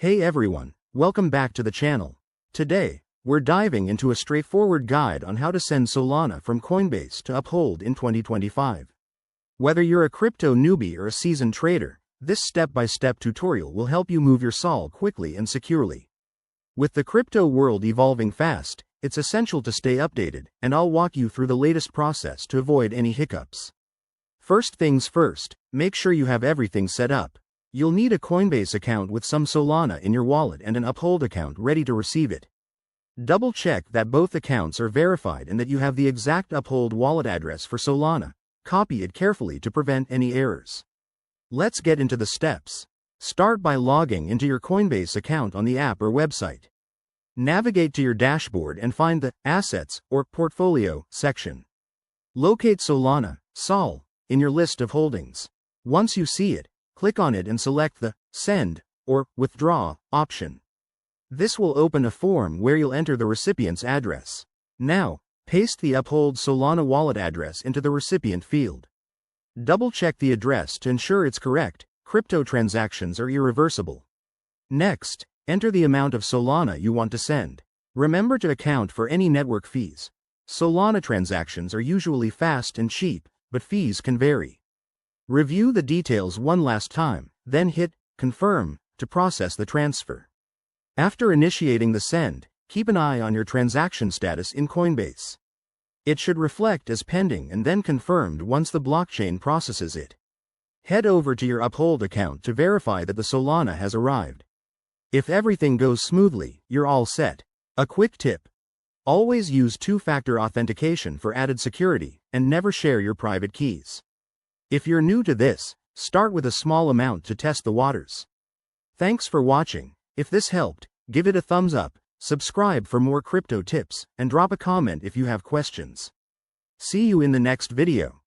Hey everyone, welcome back to the channel. Today, we're diving into a straightforward guide on how to send Solana from Coinbase to Uphold in 2025. Whether you're a crypto newbie or a seasoned trader, this step-by-step tutorial will help you move your SOL quickly and securely. With the crypto world evolving fast, it's essential to stay updated, and I'll walk you through the latest process to avoid any hiccups. First things first, make sure you have everything set up. You'll need a Coinbase account with some Solana in your wallet and an Uphold account ready to receive it. Double-check that both accounts are verified and that you have the exact Uphold wallet address for Solana. Copy it carefully to prevent any errors. Let's get into the steps. Start by logging into your Coinbase account on the app or website. Navigate to your dashboard and find the Assets or Portfolio section. Locate Solana, SOL, in your list of holdings. Once you see it, click on it and select the Send or Withdraw option. This will open a form where you'll enter the recipient's address. Now, paste the Uphold Solana wallet address into the recipient field. Double-check the address to ensure it's correct. Crypto transactions are irreversible. Next, enter the amount of Solana you want to send. Remember to account for any network fees. Solana transactions are usually fast and cheap, but fees can vary. Review the details one last time, then hit Confirm to process the transfer. After initiating the send, keep an eye on your transaction status in Coinbase. It should reflect as pending and then confirmed once the blockchain processes it. Head over to your Uphold account to verify that the Solana has arrived. If everything goes smoothly, you're all set. A quick tip: always use two-factor authentication for added security, and never share your private keys. If you're new to this, start with a small amount to test the waters. Thanks for watching. If this helped, give it a thumbs up, subscribe for more crypto tips, and drop a comment if you have questions. See you in the next video.